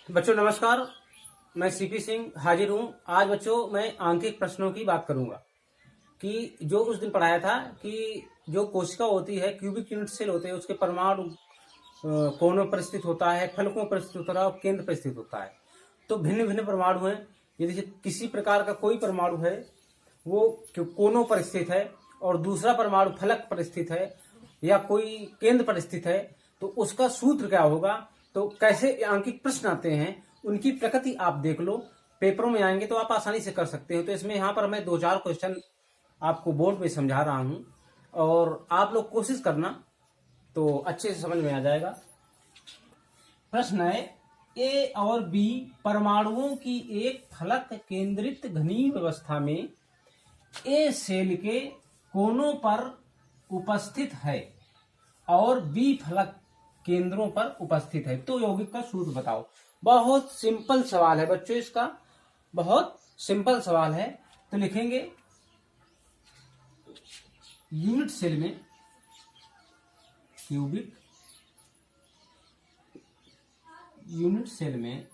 बच्चों नमस्कार। मैं सीपी सिंह हाजिर हूँ। आज बच्चों मैं आंकिक प्रश्नों की बात करूंगा कि जो उस दिन पढ़ाया था कि जो कोशिका होती है, क्यूबिक यूनिट सेल होते हैं, उसके परमाणु कोनों पर स्थित होता है, फलकों पर स्थित होता है और केंद्र पर स्थित होता है। तो भिन्न भिन्न परमाणु हैं। यदि किसी प्रकार का कोई परमाणु है वो कोनों पर स्थित है और दूसरा परमाणु फलक पर स्थित है या कोई केंद्र पर स्थित है, तो उसका सूत्र क्या होगा, तो कैसे आंकिक प्रश्न आते हैं, उनकी प्रकृति आप देख लो। पेपरों में आएंगे तो आप आसानी से कर सकते हो। तो इसमें यहाँ पर मैं 2-4 क्वेश्चन आपको बोर्ड में समझा रहा हूँ और आप लोग कोशिश करना तो अच्छे से समझ में आ जाएगा। प्रश्न है, ए और बी परमाणुओं की एक फलक केंद्रित घनीय व्यवस्था में ए सेल के कोनों पर उपस्थित है और बी फलक केंद्रों पर उपस्थित है, तो यौगिक का सूत्र बताओ। बहुत सिंपल सवाल है बच्चों, इसका बहुत सिंपल सवाल है। तो लिखेंगे यूनिट सेल में क्यूबिक यूनिट सेल में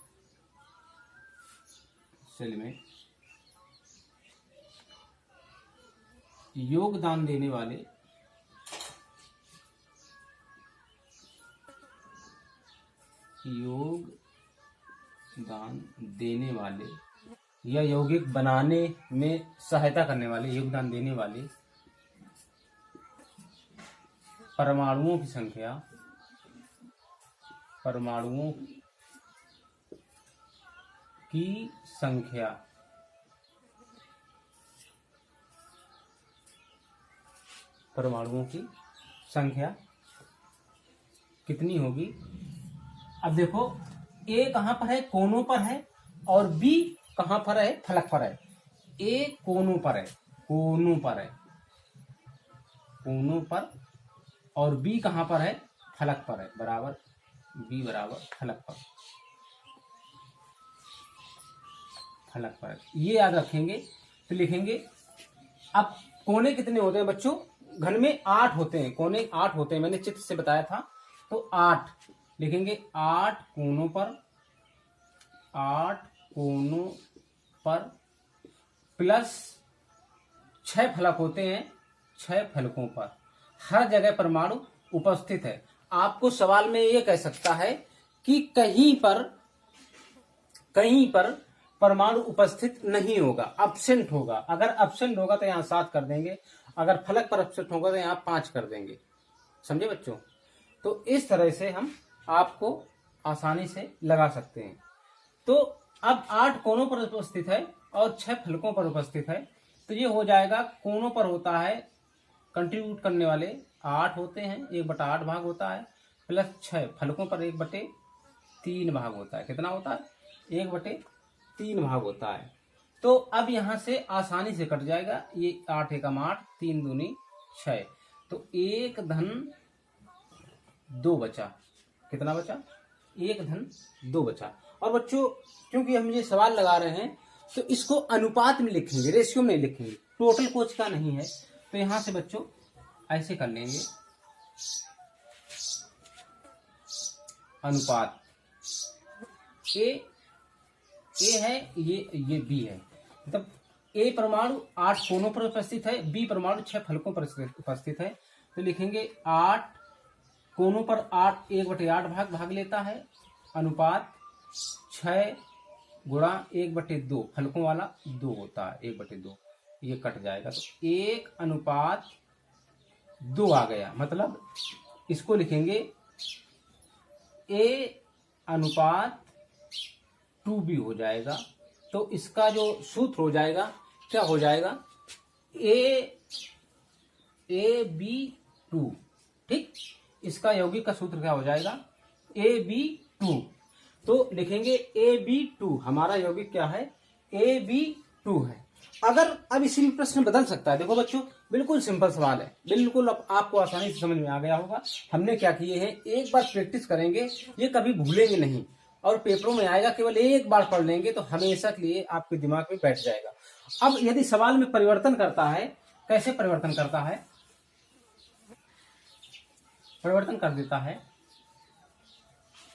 योगदान देने वाले या यौगिक बनाने में सहायता करने वाले, योगदान देने वाले परमाणुओं की संख्या कितनी होगी। अब देखो, ए कहां पर है, कोनों पर है, और बी कहां पर है, फलक पर है। ए कोनों पर और बी कहां पर है, फलक पर है, बराबर बी बराबर फलक पर। ये याद रखेंगे। तो लिखेंगे, अब कोने कितने होते हैं बच्चों, घन में 8 होते हैं, कोने 8 होते हैं, मैंने चित्र से बताया था। तो 8 लिखेंगे, 8 कोनों पर प्लस 6 फलक होते हैं, 6 फलकों पर हर जगह परमाणु उपस्थित है। आपको सवाल में ये कह सकता है कि कहीं पर परमाणु उपस्थित नहीं होगा, अब्सेंट होगा। अगर अब्सेंट होगा तो यहाँ 7 कर देंगे, अगर फलक पर अब्सेंट होगा तो यहाँ 5 कर देंगे। समझे बच्चों? तो इस तरह से हम आपको आसानी से लगा सकते हैं। तो अब 8 कोनों पर उपस्थित है और 6 फलकों पर उपस्थित है, तो ये हो जाएगा, कोनों पर होता है कंट्रीब्यूट करने वाले 8 होते हैं, 1/8 भाग होता है, प्लस 6 फलकों पर 1/3 भाग होता है। कितना होता है? 1/3 भाग होता है। तो अब यहां से आसानी से कट जाएगा, ये 8 एकम 8, 3 दूनी 6, तो 1 धन 2 बचा। कितना बचा? 1 धन 2 बचा। और बच्चों क्योंकि हम ये सवाल लगा रहे हैं तो इसको अनुपात में लिखेंगे, रेशियो में लिखेंगे, टोटल कोशिका नहीं है। तो यहां से बच्चों ऐसे कर लेंगे, अनुपात ए है, ये बी है। मतलब ए परमाणु 8 कोनों पर उपस्थित है, बी परमाणु 6 फलकों पर उपस्थित है। तो लिखेंगे 8 कोनों पर 8 1/8 भाग लेता है, अनुपात 6 गुणा 1/2 फलकों वाला 2 होता है, 1/2 ये कट जाएगा। तो 1:2 आ गया। मतलब इसको लिखेंगे A/2B हो जाएगा। तो इसका जो सूत्र हो जाएगा, क्या हो जाएगा, AB2। ठीक, इसका यौगिक का सूत्र क्या हो जाएगा, AB2। तो लिखेंगे AB2, हमारा यौगिक क्या है, AB2 है। अगर अब इसी में प्रश्न बदल सकता है। देखो बच्चों, बिल्कुल सिंपल सवाल है, बिल्कुल अब आपको आसानी से समझ में आ गया होगा। हमने क्या किए हैं, एक बार प्रैक्टिस करेंगे, ये कभी भूलेंगे नहीं, और पेपरों में आएगा, केवल एक बार पढ़ लेंगे तो हमेशा के लिए आपके दिमाग में बैठ जाएगा। अब यदि सवाल में परिवर्तन करता है, कैसे परिवर्तन करता है, परिवर्तन कर देता है,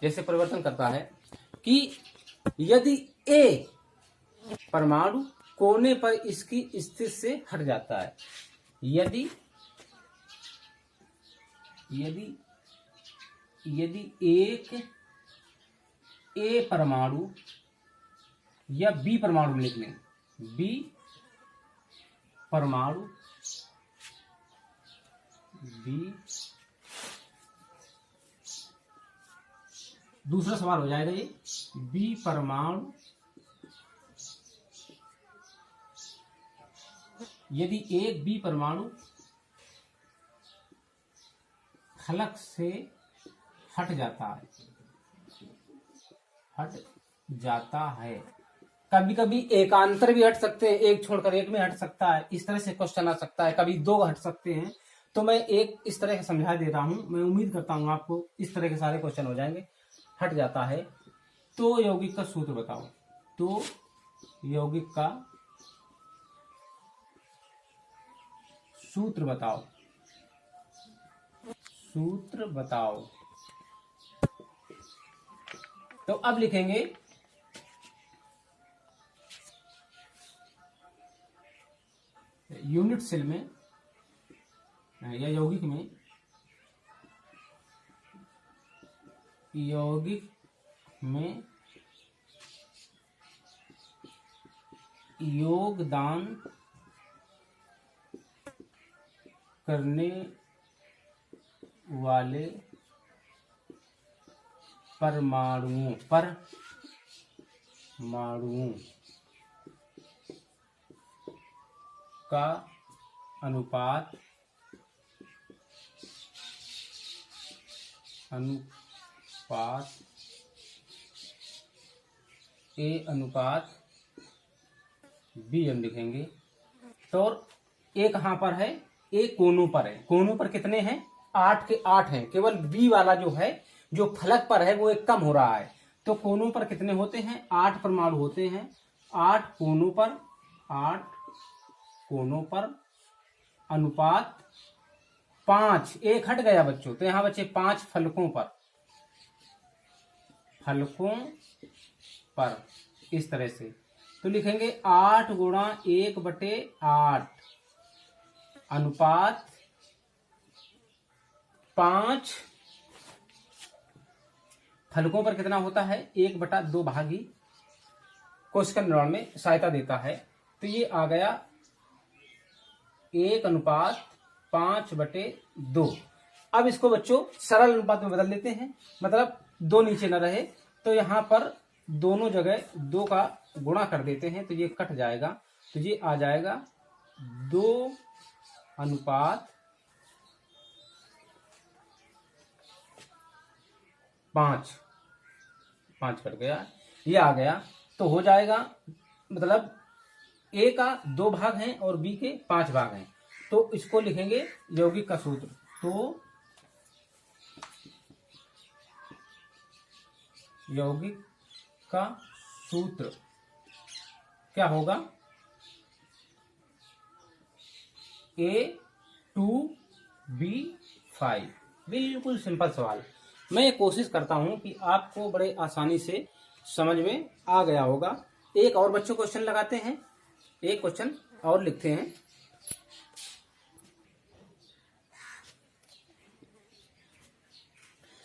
जैसे परिवर्तन करता है कि यदि ए परमाणु कोने पर इसकी स्थिति से हट जाता है, यदि एक ए परमाणु या बी परमाणु लिख लें, बी परमाणु, बी, दूसरा सवाल हो जाएगा ये, बी परमाणु यदि एक बी परमाणु फलक से हट जाता है, कभी कभी एकांतर भी हट सकते हैं, एक छोड़कर एक में हट सकता है, इस तरह से क्वेश्चन आ सकता है, कभी दो हट सकते हैं। तो मैं एक इस तरह का समझा दे रहा हूं, मैं उम्मीद करता हूं आपको इस तरह के सारे क्वेश्चन हो जाएंगे। हट जाता है तो यौगिक का सूत्र बताओ, तो यौगिक का सूत्र बताओ, सूत्र बताओ। तो अब लिखेंगे यूनिट सेल में या यौगिक में, योगदान करने वाले परमाणुओं का अनुपात ए अनुपात बी हम लिखेंगे। तो ए कहां पर है, ए कोनों पर है, कोनों पर कितने हैं, 8 के 8 हैं, केवल बी वाला जो है जो फलक पर है वो एक कम हो रहा है। तो कोनों पर कितने होते हैं, 8 परमाणु होते हैं, 8 कोनों पर अनुपात 5, एक हट गया बच्चों, तो यहां बचे 5 फलकों पर इस तरह से। तो लिखेंगे 8 गुणा 1/8 अनुपात 5 फलकों पर कितना होता है, 1/2 भागी कोशिका निर्माण में सहायता देता है। तो ये आ गया 1 अनुपात 5/2। अब इसको बच्चों सरल अनुपात में बदल देते हैं, मतलब 2 नीचे न रहे, तो यहां पर दोनों जगह 2 का गुणा कर देते हैं, तो ये कट जाएगा, तो ये आ जाएगा 2 अनुपात 5 कट गया, ये आ गया। तो हो जाएगा, मतलब ए का 2 भाग हैं और बी के 5 भाग हैं। तो इसको लिखेंगे यौगिक का सूत्र, तो यौगिक का सूत्र क्या होगा, A2B5। बिल्कुल सिंपल सवाल। मैं कोशिश करता हूं कि आपको बड़े आसानी से समझ में आ गया होगा। एक और बच्चों क्वेश्चन लगाते हैं, एक क्वेश्चन और लिखते हैं।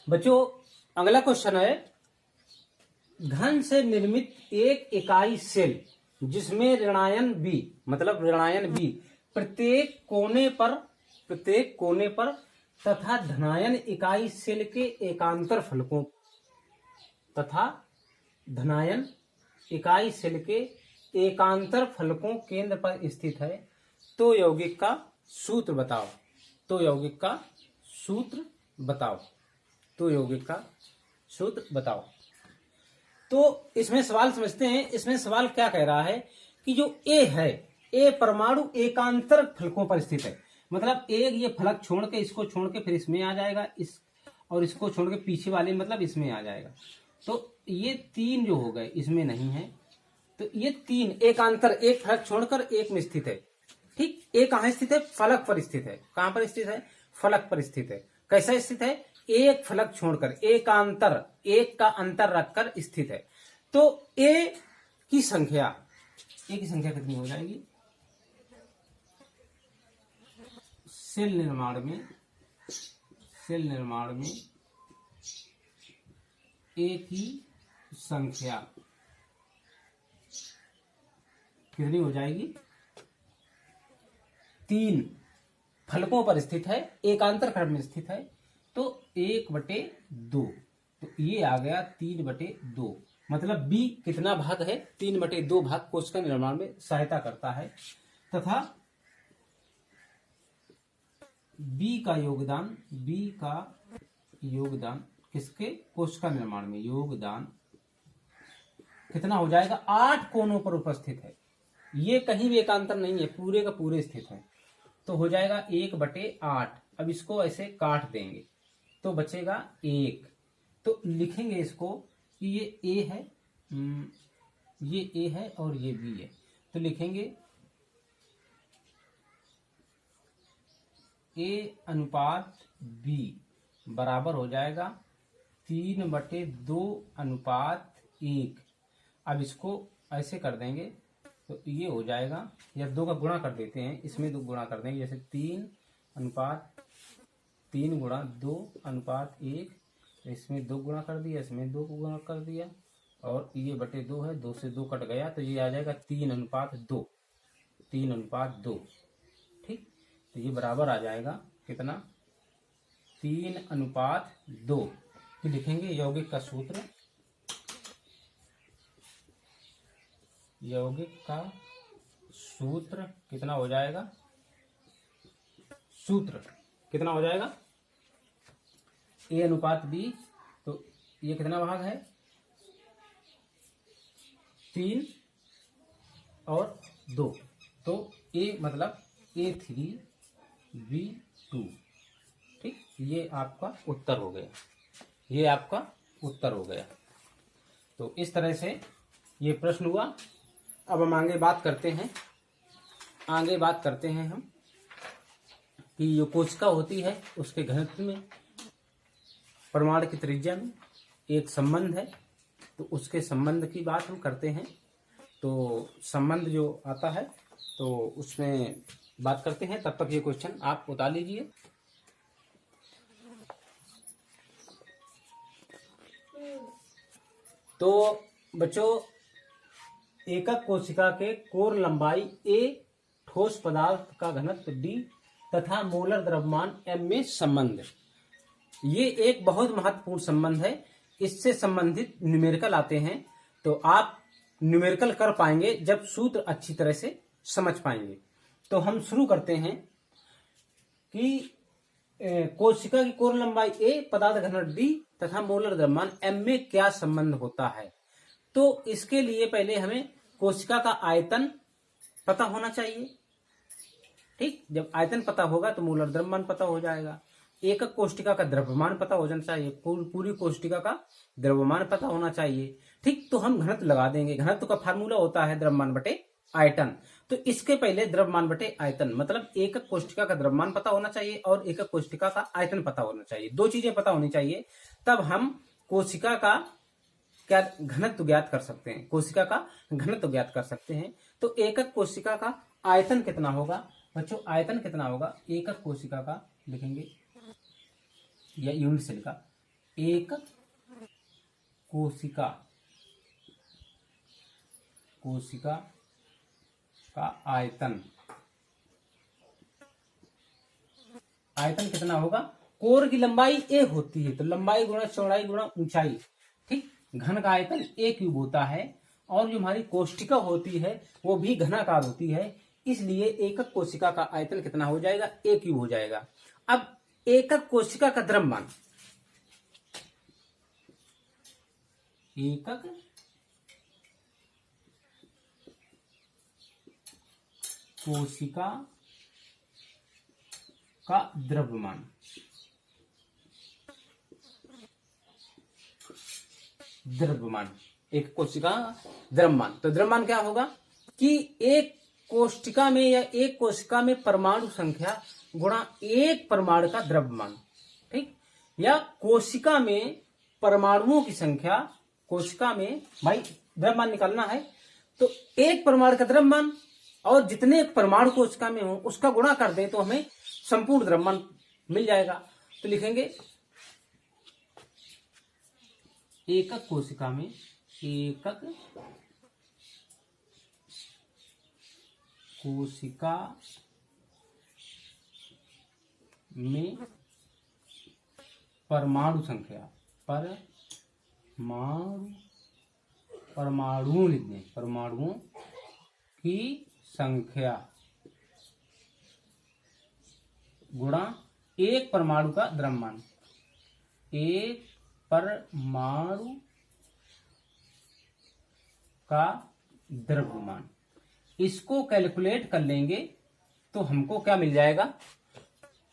बच्चों अगला क्वेश्चन है, घन से निर्मित एक इकाई सेल जिसमें ऋणायन बी, मतलब ऋणायन बी प्रत्येक कोने पर तथा धनायन इकाई सेल के एकांतर फलकों केंद्र पर स्थित है। तो यौगिक का सूत्र बताओ, तो यौगिक का सूत्र बताओ। तो इसमें सवाल समझते हैं। इसमें सवाल क्या कह रहा है कि जो ए है, ए परमाणु एकांतर फलकों पर स्थित है, मतलब एक ये फलक छोड़ के, इसको छोड़ के फिर इसमें आ जाएगा, इस और इसको छोड़ के पीछे वाले मतलब इसमें आ जाएगा। तो ये 3 जो हो गए इसमें नहीं है, तो ये 3 एकांतर, एक फलक छोड़कर एक में स्थित है। ठीक, एक कहां स्थित है, फलक पर स्थित है। कहां पर स्थित है, फलक पर स्थित है। कैसा स्थित है, एक फलक छोड़कर एकांतर, एक का अंतर रखकर स्थित है। तो ए की संख्या कितनी हो जाएगी? सेल निर्माण में ए की संख्या कितनी हो जाएगी? 3 फलकों पर स्थित है, एकांतर क्रम में स्थित है, तो 1/2। तो ये आ गया 3/2। मतलब बी कितना भाग है? 3/2 भाग कोशिका निर्माण में सहायता करता है, तथा बी का योगदान किसके? कोशिका निर्माण में योगदान कितना हो जाएगा? 8 कोनों पर उपस्थित है। ये कहीं भी एकांतर नहीं है, पूरे का पूरे स्थित है, तो हो जाएगा 1/8। अब इसको ऐसे काट देंगे तो बचेगा 1। तो लिखेंगे इसको कि ये ए है, ये ए है और ये बी है, तो लिखेंगे ए अनुपात बी बराबर हो जाएगा 3/2:1। अब इसको ऐसे कर देंगे तो ये हो जाएगा, या 2 का गुणा कर देते हैं, इसमें 2 गुणा कर देंगे, जैसे 3/2:1, इसमें 2 गुणा कर दिया, इसमें 2 गुणा कर दिया, और ये बटे 2 है, 2 से 2 कट गया, तो ये आ जाएगा 3:2। ठीक, तो ये बराबर आ जाएगा कितना? 3:2। फिर लिखेंगे यौगिक का सूत्र, कितना हो जाएगा? सूत्र कितना हो जाएगा? ए अनुपात बी, तो ये कितना भाग है? 3 और 2, तो ए मतलब A3B2। ठीक, ये आपका उत्तर हो गया। तो इस तरह से ये प्रश्न हुआ। अब हम आगे बात करते हैं हम कि जो कोशिका होती है उसके घनत्व में, परमाणु की त्रिज्या में एक संबंध है, तो उसके संबंध की बात हम करते हैं। तो संबंध जो आता है तो उसमें बात करते हैं। तब तक ये क्वेश्चन आप उतार लीजिए। तो बच्चों, एकक कोशिका के कोर लंबाई a, ठोस पदार्थ का घनत्व d तथा मोलर द्रव्यमान m में संबंध, ये एक बहुत महत्वपूर्ण संबंध है। इससे संबंधित न्यूमेरिकल आते हैं, तो आप न्यूमेरिकल कर पाएंगे जब सूत्र अच्छी तरह से समझ पाएंगे। तो हम शुरू करते हैं कि कोशिका की कोर लंबाई a, पदार्थ घनत्व d तथा मोलर द्रव्यमान m में क्या संबंध होता है। तो इसके लिए पहले हमें कोशिका का आयतन पता होना चाहिए। ठीक, जब आयतन पता होगा तो मोलर द्रव्यमान पता हो जाएगा। एकक कोशिका का द्रव्यमान पता हो जाना चाहिए, पूरी कोशिका का द्रव्यमान पता होना चाहिए। ठीक, तो हम घनत्व लगा देंगे। घनत्व का फार्मूला होता है द्रव्यमान बटे आयतन। तो इसके पहले द्रव्यमान बटे आयतन मतलब एकक कोशिका का द्रव्यमान पता होना चाहिए और एकक कोशिका का आयतन पता होना चाहिए। 2 चीजें पता होनी चाहिए, तब हम कोशिका का क्या घनत्व ज्ञात कर सकते हैं, कोशिका का घनत्व ज्ञात कर सकते हैं। तो एकक कोशिका का आयतन कितना होगा बच्चों? आयतन कितना होगा एकक कोशिका का? लिखेंगे या यूनिट से लिखा, एकक कोशिका का आयतन कितना होगा? कोर की लंबाई a होती है, तो लंबाई गुणा चौड़ाई गुणा ऊंचाई। ठीक, घन का आयतन a क्यूब होता है, और जो हमारी कोशिका होती है वो भी घनाकार होती है, इसलिए एकक कोशिका का आयतन कितना हो जाएगा? a क्यूब हो जाएगा। अब एकक कोशिका का द्रव्यमान, एकक कोशिका का द्रव्यमान, एक कोशिका द्रव्यमान। तो द्रव्यमान क्या होगा कि एक कोशिका में या एक कोशिका में परमाणु संख्या गुणा एक परमाणु का द्रव्यमान। ठीक, या कोशिका में परमाणुओं की संख्या कोशिका में भाई द्रव्यमान निकालना है, तो एक परमाणु का द्रव्यमान और जितने परमाणु कोशिका में हो उसका गुणा कर दे तो हमें संपूर्ण द्रव्यमान मिल जाएगा। तो लिखेंगे एकक कोशिका में, एकक कोशिका में परमाणु संख्या, परमाणुओं लिख दें, परमाणुओं की संख्या गुणा एक परमाणु का द्रव्यमान, एक परमाणु का द्रव्यमान। इसको कैलकुलेट कर लेंगे तो हमको क्या मिल जाएगा,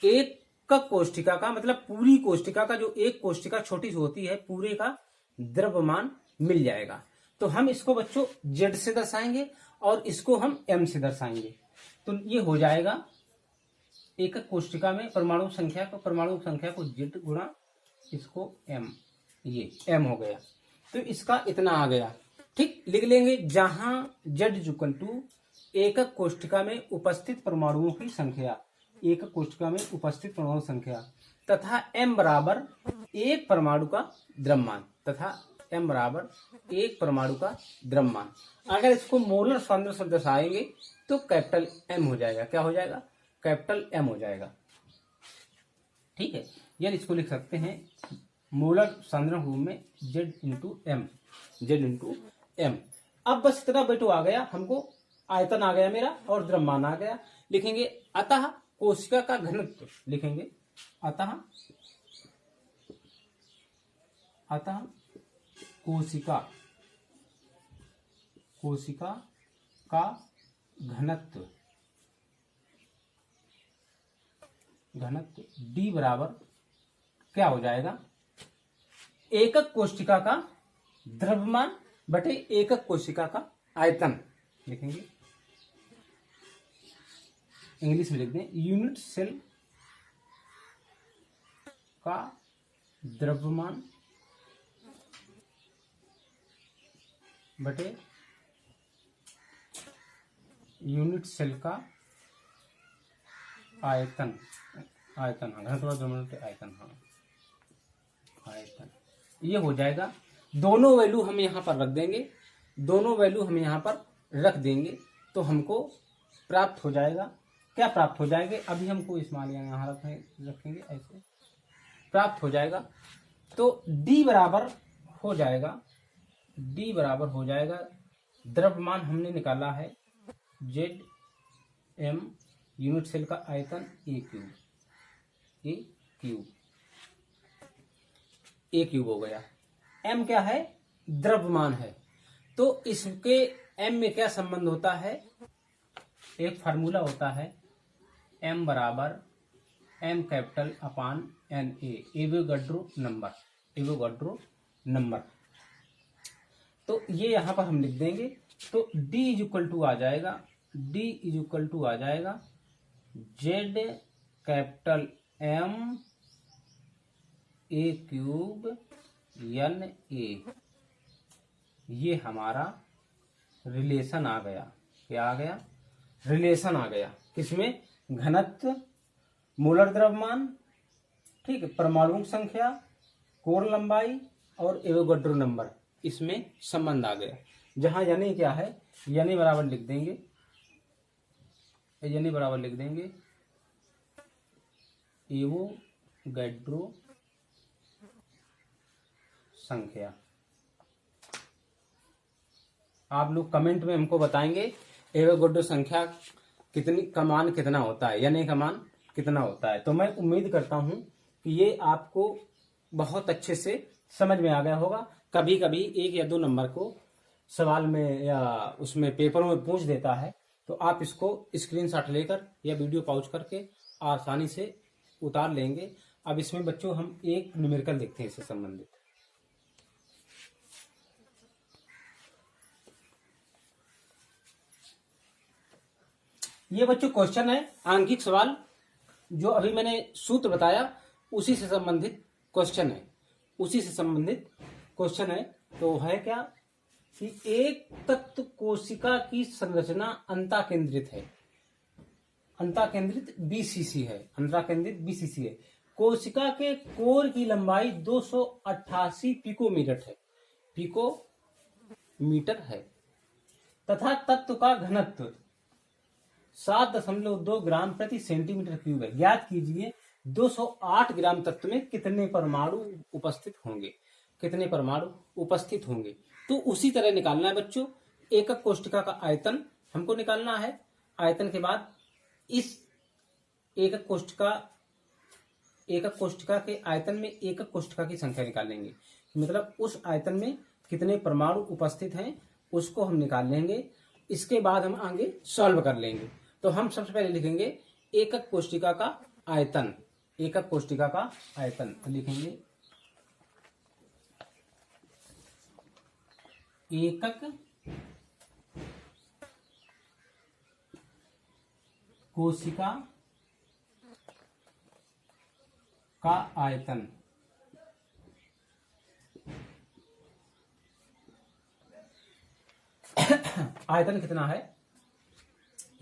एक कोशिका का मतलब पूरी कोशिका का, जो एक कोशिका छोटी सी होती है, पूरे का द्रव्यमान मिल जाएगा। तो हम इसको बच्चों Z से दर्शाएंगे और इसको हम M से दर्शाएंगे। तो ये हो जाएगा एकक कोशिका में परमाणु संख्या को Z गुणा इसको M, ये M हो गया। तो इसका इतना आ गया, ठीक। लिख लेंगे जहां Z इक्वल टू एकक कोशिका में उपस्थित परमाणुओं की संख्या, एकक कोशिका में उपस्थित परमाणु संख्या तथा M बराबर एक परमाणु का द्रव्यमान, तथा M बराबर एक परमाणु का द्रव्यमान। अगर इसको मोलर सांद्रता से दर्शाएंगे तो कैपिटल M हो जाएगा। क्या हो जाएगा, कैपिटल M हो जाएगा, ठीक है। यानी इसको लिख सकते हैं मोलर सांद्रता रूप में Z इंटू M। अब बस इतना बेटो आ गया, हमको आयतन आ गया मेरा और द्रव्यमान आ गया। लिखेंगे अतः कोशिका का घनत्व, लिखेंगे अतः कोशिका का घनत्व D बराबर क्या हो जाएगा, एकक कोशिका का द्रव्यमान बटे एकक कोशिका का आयतन। लिखेंगे इंग्लिश में लिख दें, यूनिट सेल का द्रव्यमान बटे यूनिट सेल का आयतन, आयतन ये हो जाएगा। दोनों वैल्यू हम यहाँ पर रख देंगे, तो हमको प्राप्त हो जाएगा। क्या प्राप्त हो जाएगा, अभी हमको इस मान यहाँ रखेंगे, ऐसे प्राप्त हो जाएगा। तो D बराबर हो जाएगा, द्रव्यमान हमने निकाला है ZM, यूनिट सेल का आयतन A क्यूब हो गया। M क्या है, द्रव्यमान है। तो इसके M में क्या संबंध होता है, एक फार्मूला होता है M बराबर M कैपिटल अपान NA, एवोगाड्रो नंबर। तो ये यहां पर हम लिख देंगे। तो D इक्वल टू आ जाएगा Z capital M A cube NA। ये हमारा रिलेशन आ गया। क्या आ गया, रिलेशन आ गया। किसमें, घनत्व, मोलर द्रव्यमान, ठीक है, परमाणु संख्या, कोर लंबाई और एवोगाड्रो नंबर, इसमें संबंध आ गया। जहां यानी क्या है, यानी बराबर लिख देंगे एवोगाड्रो संख्या। आप लोग कमेंट में हमको बताएंगे एवोगाड्रो संख्या कितनी का मान कितना होता है, यानी का मान कितना होता है। तो मैं उम्मीद करता हूं कि ये आपको बहुत अच्छे से समझ में आ गया होगा। कभी कभी 1 या 2 नंबर को सवाल में या उसमें पेपरों में पूछ देता है, तो आप इसको स्क्रीनशॉट लेकर या वीडियो पॉज करके आसानी से उतार लेंगे। अब इसमें बच्चों हम एक न्यूमेरिकल देखते हैं इससे संबंधित। ये बच्चों क्वेश्चन है, आंकिक सवाल, जो अभी मैंने सूत्र बताया उसी से संबंधित क्वेश्चन है, क्वेश्चन है, तो है क्या कि एक तत्व कोशिका की संरचना अंतःकेंद्रित है, अंतःकेंद्रित बीसीसी है, अंतःकेंद्रित बीसीसी है। कोशिका के कोर की लंबाई 288 पिकोमीटर है, पिकोमीटर है, तथा तत्व का घनत्व 7.2 ग्राम प्रति सेंटीमीटर क्यूब है। ज्ञात कीजिए 208 ग्राम तत्व में कितने परमाणु उपस्थित होंगे, कितने परमाणु उपस्थित होंगे। तो उसी तरह निकालना है बच्चों, एकक कोशिका का आयतन हमको निकालना है। आयतन के बाद इस एकक कोशिका के आयतन में एकक कोशिका की संख्या निकालेंगे, मतलब उस आयतन में कितने परमाणु उपस्थित हैं उसको हम निकाल लेंगे। इसके बाद हम आगे सॉल्व कर लेंगे। तो हम सबसे पहले लिखेंगे एकक कोशिका का आयतन, एकक कोशिका का आयतन तो लिखेंगे एकक कोशिका का आयतन। आयतन कितना है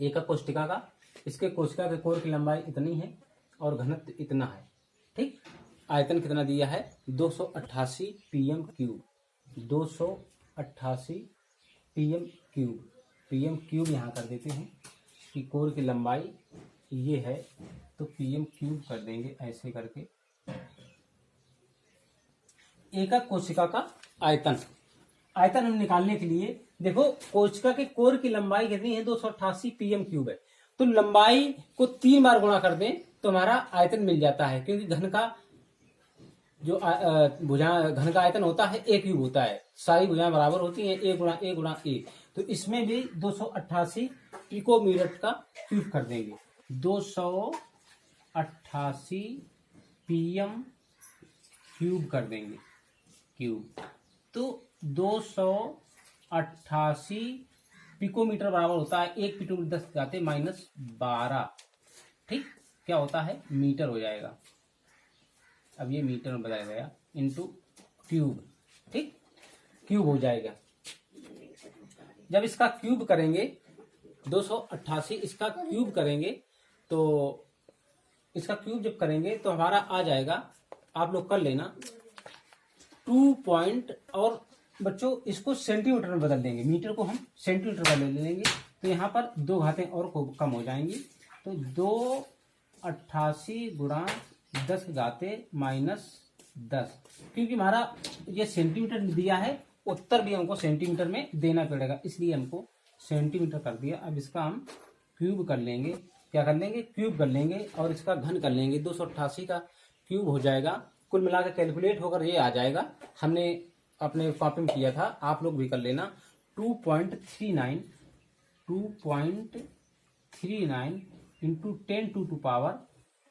एकक कोशिका का, इसके कोशिका के कोर की लंबाई इतनी है और घनत्व इतना है। ठीक, आयतन कितना दिया है 288 PM cube, 288 PM cube, PM cube यहाँ कर देते हैं कि कोर की लंबाई ये है तो पीएम क्यूब कर देंगे ऐसे करके। एकक कोशिका का आयतन, आयतन हम निकालने के लिए देखो कोशिका के कोर की लंबाई कितनी है 288 पीएम क्यूब है, तो लंबाई को 3 बार गुणा कर दें तो हमारा आयतन मिल जाता है, क्योंकि घन का जो घन का आयतन होता है ए क्यूब होता है, सारी भुजाएं बराबर होती हैं, ए गुणा ए गुणा ए, तो इसमें भी 288 पिकोमीटर का क्यूब कर देंगे, 288 पीएम क्यूब कर देंगे क्यूब। तो 288 पिकोमीटर बराबर होता है 1 पिकोमीटर 10⁻12। ठीक, क्या होता है मीटर हो जाएगा, अब ये मीटर में बदल गया इंटू क्यूब। ठीक, क्यूब हो जाएगा। जब इसका क्यूब करेंगे 288 इसका क्यूब करेंगे तो इसका क्यूब जब करेंगे तो हमारा आ जाएगा, आप लोग कर लेना 2 पॉइंट, और बच्चों इसको सेंटीमीटर में बदल देंगे, मीटर को हम सेंटीमीटर में ले लेंगे तो यहाँ पर 2 घातें और कम हो जाएंगी, तो 288 गुणा 10⁻−10, क्योंकि हमारा ये सेंटीमीटर दिया है, उत्तर भी हमको सेंटीमीटर में देना पड़ेगा, इसलिए हमको सेंटीमीटर कर दिया। अब इसका हम क्यूब कर लेंगे, क्या कर लेंगे क्यूब कर लेंगे, और इसका घन कर लेंगे, 288 का क्यूब हो जाएगा, कुल मिलाकर कैलकुलेट होकर ये आ जाएगा, हमने अपने कॉपी में किया था, आप लोग भी कर लेना 2.39 into 10 to power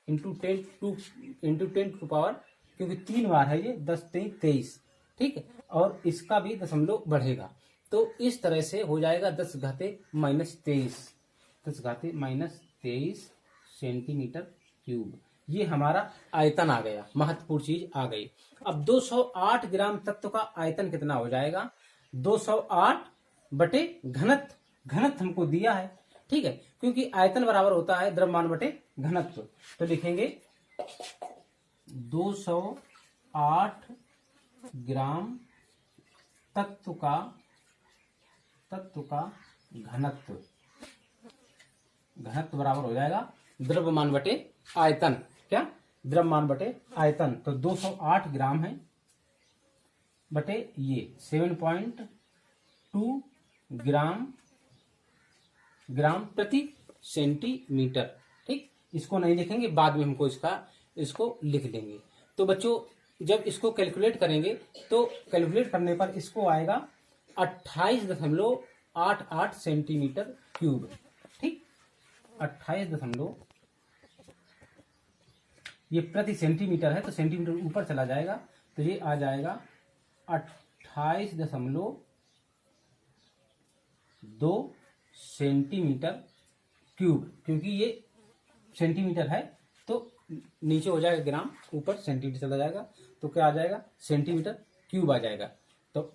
into 10 to power, क्योंकि 3 बार है ये 10×23। ठीक है, और इसका भी दशमलव बढ़ेगा, तो इस तरह से हो जाएगा 10⁻23 सेंटीमीटर क्यूब। ये हमारा आयतन आ गया, महत्वपूर्ण चीज आ गई। अब 208 ग्राम तत्व का आयतन कितना हो जाएगा 208 बटे घनत्व हमको दिया है। ठीक है, क्योंकि आयतन बराबर होता है द्रव्यमान बटे घनत्व, तो लिखेंगे 208 ग्राम तत्व का घनत्व बराबर हो जाएगा द्रव्यमान बटे आयतन, क्या द्रव्यमान बटे आयतन, तो 208 ग्राम है बटे ये 7.2 ग्राम प्रति सेंटीमीटर। ठीक, इसको नहीं लिखेंगे, बाद में हमको इसको लिख देंगे। तो बच्चों जब इसको कैलकुलेट करेंगे तो कैलकुलेट करने पर इसको आएगा 28.88 सेंटीमीटर क्यूब। ठीक, 28 ये प्रति सेंटीमीटर है तो सेंटीमीटर ऊपर चला जाएगा, तो ये आ जाएगा 28.2 सेंटीमीटर क्यूब, क्योंकि ये सेंटीमीटर है तो नीचे हो जाएगा ग्राम, ऊपर सेंटीमीटर चला जाएगा, तो क्या आ जाएगा सेंटीमीटर क्यूब आ जाएगा। तो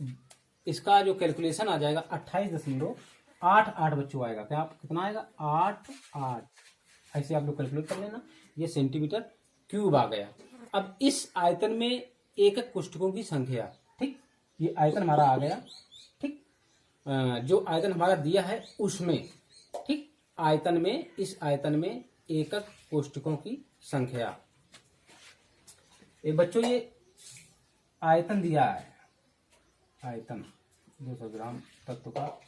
इसका जो कैलकुलेशन आ जाएगा 28.88 बच्चों आएगा। क्या कितना आएगा? 88। ऐसे आप लोग कैलकुलेट कर लेना। ये सेंटीमीटर क्यूब आ गया। अब इस आयतन में एकक कोष्ठकों की संख्या, ठीक, ये आयतन हमारा आ गया, ठीक, जो आयतन हमारा दिया है उसमें, ठीक, आयतन में, इस आयतन में एकक कोष्ठकों की संख्या। एक बच्चों ये आयतन दिया है, आयतन 200 ग्राम तत्व का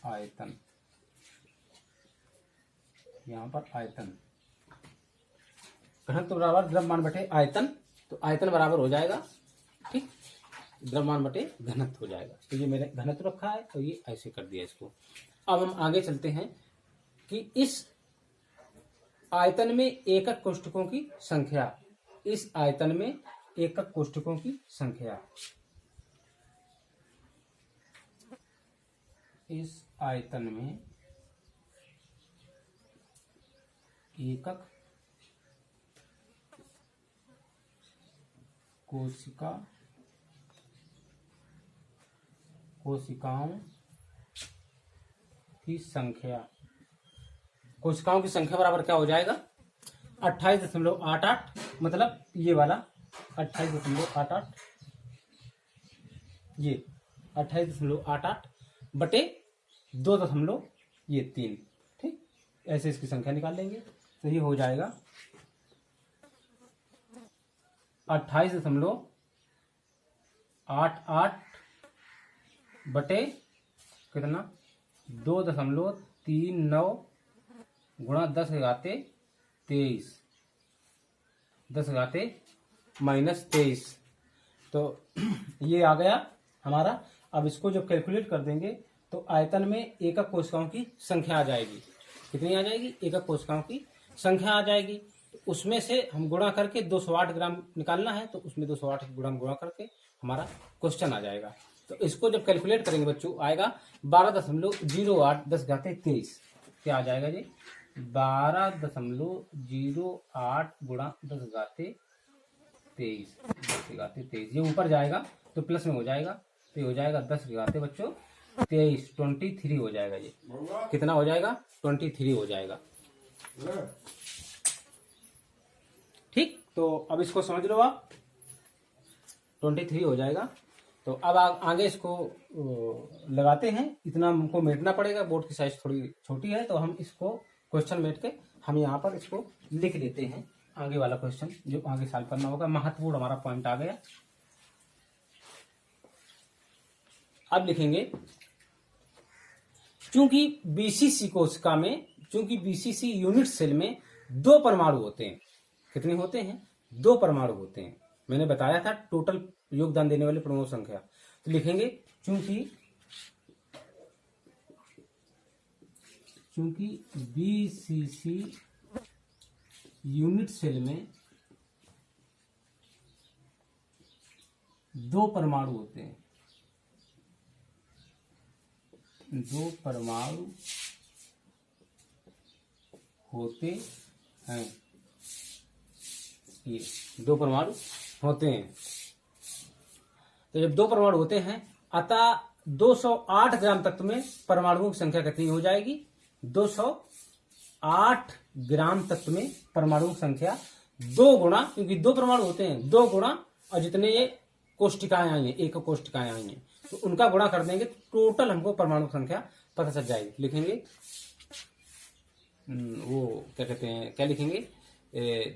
आयतन, यहां पर आयतन, घनत्व बराबर द्रव्यमान बटे आयतन, तो आयतन बराबर हो जाएगा, ठीक, द्रव्यमान बटे घनत्व हो जाएगा। तो ये मैंने घनत्व रखा है तो ये ऐसे कर दिया इसको। अब हम आगे चलते हैं कि इस आयतन में एकक कोष्ठकों की संख्या, इस आयतन में एकक कोष्ठकों की संख्या, इस आयतन में एकक कोशिकाओं की संख्या, कोशिकाओं की संख्या बराबर क्या हो जाएगा? 28.88, मतलब ये वाला 28.88, ये 28.88 बटे 2.3, ठीक, ऐसे इसकी संख्या निकाल लेंगे। तो ये हो जाएगा 28.88 बटे कितना? 2.39 गुणा 10⁻23, 10⁻−23। तो ये आ गया हमारा। अब इसको जब कैलकुलेट कर देंगे तो आयतन में एकक कोशिकाओं की संख्या आ जाएगी। कितनी आ जाएगी? एकक कोशिकाओं की संख्या आ जाएगी। तो उसमें से हम गुणा करके 208 ग्राम निकालना है, तो उसमें 208 ग्राम गुणा करके हमारा क्वेश्चन आ जाएगा। तो इसको जब कैलकुलेट करेंगे बच्चों, आएगा 12.08 10⁻23। क्या आ जाएगा जी? 12.08 गुणा 10⁻23, 10⁻23। ये ऊपर जाएगा तो प्लस में हो जाएगा, तो ये हो जाएगा 10 बच्चों 23, 23 हो जाएगा। ये कितना हो जाएगा? 23 हो जाएगा, ठीक। तो अब इसको समझ लो आप, 23 हो जाएगा। तो अब आगे इसको लगाते हैं। इतना हमको मेटना पड़ेगा, बोर्ड की साइज थोड़ी छोटी है, तो हम इसको क्वेश्चन मेट के हम यहाँ पर इसको लिख लेते हैं। आगे वाला क्वेश्चन जो आगे साल करना होगा, महत्वपूर्ण हमारा पॉइंट आ गया। अब लिखेंगे, चूंकि बीसीसी कोशिका में, चूंकि बीसीसी यूनिट सेल में 2 परमाणु होते हैं। कितने होते हैं? 2 परमाणु होते हैं। मैंने बताया था टोटल योगदान देने वाले परमाणु संख्या। तो लिखेंगे, चूंकि बीसीसी यूनिट सेल में 2 परमाणु होते हैं, 2 परमाणु होते हैं, ये 2 परमाणु होते हैं। तो जब 2 परमाणु होते हैं, अतः 208 ग्राम तत्व में परमाणुओं की संख्या कितनी हो जाएगी? 208 ग्राम तत्व में परमाणु की संख्या 2 गुणा, क्योंकि 2 परमाणु होते हैं, 2 गुणा और जितने ये कोष्टिकाएं आई हैं, एक कोष्टिकाएं आई हैं, तो उनका गुणा कर देंगे, टोटल हमको परमाणु संख्या पता चल जाएगी। लिखेंगे वो क्या कहते हैं, क्या लिखेंगे?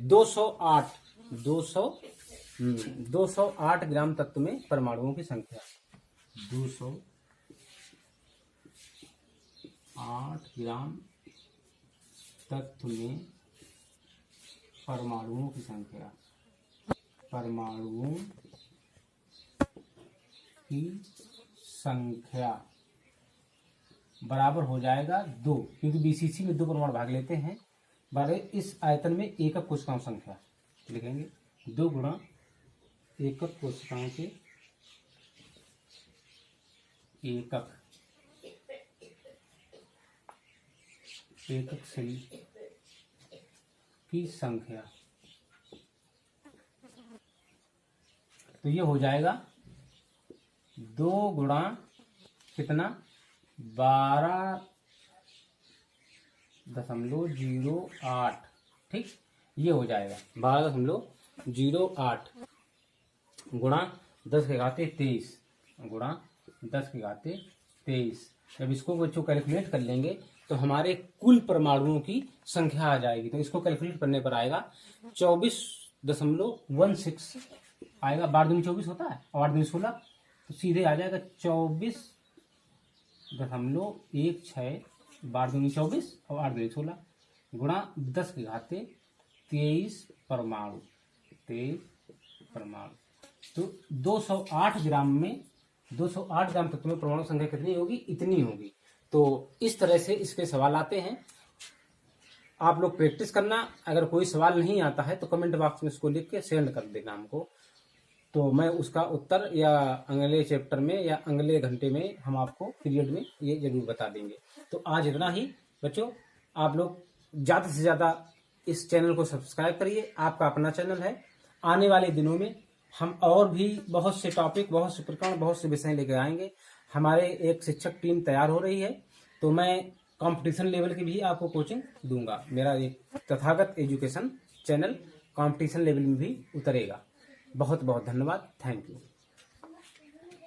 208 ग्राम तत्व में परमाणुओं की संख्या, 208 ग्राम तत्व में परमाणुओं की संख्या, परमाणुओं की संख्या बराबर हो जाएगा 2, क्योंकि बीसीसी में 2 परमाणु भाग लेते हैं, बारे इस आयतन में एकक कोशिकाओं संख्या। लिखेंगे 2 गुणा एकक कोशिकाओं के एकक सेल की संख्या। तो ये हो जाएगा 2 गुणा कितना 12.08, ठीक, ये हो जाएगा 12.08 गुणा 10 के घाते 23 गुणा 10 के घाते 23। जब इसको बच्चों कैलकुलेट कर लेंगे तो हमारे कुल परमाणुओं की संख्या आ जाएगी। तो इसको कैलकुलेट करने पर आएगा 24.16 आएगा। 12 दूनी 24 होता है और 8 दूनी 16, तो सीधे आ जाएगा 24.16, 12 दूनी 24 और 8 दूनी 16 गुणा 10 के घाते 23 परमाणु। तो 208 ग्राम में 208 ग्राम तत्व में परमाणु संख्या कितनी होगी? इतनी होगी। तो इस तरह से इसके सवाल आते हैं। आप लोग प्रैक्टिस करना। अगर कोई सवाल नहीं आता है तो कमेंट बॉक्स में इसको लिख के सेंड कर देना हमको, तो मैं उसका उत्तर या अगले चैप्टर में या अगले घंटे में हम आपको पीरियड में ये जरूर बता देंगे। तो आज इतना ही बच्चों। आप लोग ज़्यादा से ज़्यादा इस चैनल को सब्सक्राइब करिए। आपका अपना चैनल है। आने वाले दिनों में हम और भी बहुत से टॉपिक, बहुत से प्रकरण, बहुत से विषय लेकर आएंगे। हमारे एक शिक्षक टीम तैयार हो रही है, तो मैं कंपटीशन लेवल की भी आपको कोचिंग दूंगा। मेरा एक Tathagat education channel competition level में भी उतरेगा। बहुत बहुत धन्यवाद। Thank you.